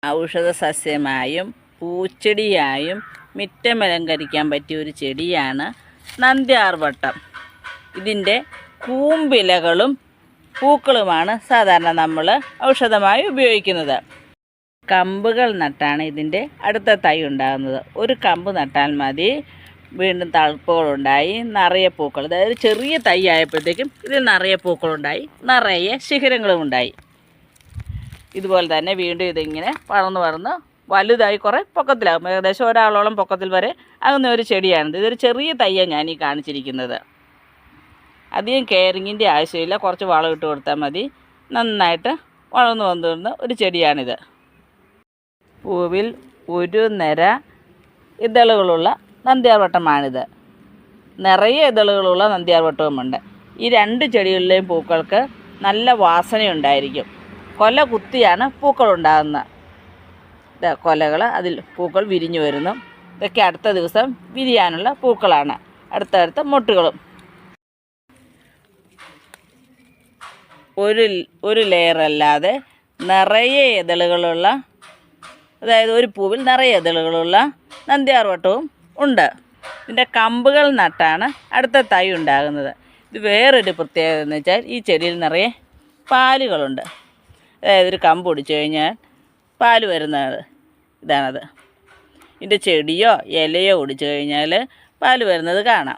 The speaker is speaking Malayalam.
ഔഷധ സസ്യമായും പൂച്ചെടിയായും മിറ്റമലങ്കരിക്കാൻ പറ്റിയ ഒരു ചെടിയാണ് നന്ദ്യാർവട്ടം. ഇതിൻ്റെ കൂമ്പിലകളും പൂക്കളുമാണ് സാധാരണ നമ്മൾ ഔഷധമായി ഉപയോഗിക്കുന്നത്. കമ്പുകൾ നട്ടാണ് ഇതിൻ്റെ അടുത്ത തൈ ഉണ്ടാകുന്നത്. ഒരു കമ്പ് നട്ടാൽ മതി, വീണ്ടും തളിപ്പുകളുണ്ടായി നിറയെ പൂക്കൾ. അതായത് ചെറിയ തൈ ആയപ്പോഴത്തേക്കും ഇതിൽ നിറയെ പൂക്കളുണ്ടായി, നിറയെ ശിഖരങ്ങളും ഉണ്ടായി. ഇതുപോലെ തന്നെ വീണ്ടും ഇതിങ്ങനെ വളർന്ന് വലുതായി കുറേ പൊക്കത്തിലാകും. ഏകദേശം ഒരാളോളം പൊക്കത്തിൽ വരെ ആകുന്ന ഒരു ചെടിയാണിത്. ഇതൊരു ചെറിയ തയ്യാണ് ഞാൻ ഈ കാണിച്ചിരിക്കുന്നത്. അധികം കെയറിങ്ങിൻ്റെ ആവശ്യമില്ല, കുറച്ച് വളം ഇട്ട് കൊടുത്താൽ മതി. നന്നായിട്ട് വളർന്നു വന്നിരുന്ന ഒരു ചെടിയാണിത്. പൂവിൽ ഒരു നിര ഇതളുകളുള്ള നന്ദ്യാർവട്ടമാണിത്. നിറയെ ഇതളുകളുള്ള നന്ദ്യാർവട്ടവുമുണ്ട്. ഈ രണ്ട് ചെടികളിലെയും പൂക്കൾക്ക് നല്ല വാസനയുണ്ടായിരിക്കും. കൊല കുത്തിയാണ് പൂക്കളുണ്ടാകുന്നത്. കൊലകൾ, അതിൽ പൂക്കൾ വിരിഞ്ഞു വരുന്നു. ഇതൊക്കെ അടുത്ത ദിവസം വിരിയാനുള്ള പൂക്കളാണ്. അടുത്തടുത്ത മൊട്ടുകളും. ഒരു ലെയറല്ലാതെ നിറയെ ഇതളുകളുള്ള, അതായത് ഒരു പൂവിൽ നിറയെ ഇതളുകളുള്ള നന്ദ്യാർവട്ടവും ഉണ്ട്. ഇതിൻ്റെ കമ്പുകൾ നട്ടാണ് അടുത്ത തൈ ഉണ്ടാകുന്നത്. ഇത് വേറൊരു പ്രത്യേകത എന്ന് വെച്ചാൽ ഈ ചെടിയിൽ നിറയെ പാലുകളുണ്ട്. അതായത് ഒരു കമ്പ് ഒടിച്ചു കഴിഞ്ഞാൽ പാല് വരുന്നത് ഇതാണത്. ഇതിൻ്റെ ചെടിയോ ഇലയോ ഒടിച്ചു കഴിഞ്ഞാൽ പാല് വരുന്നത് കാണാം.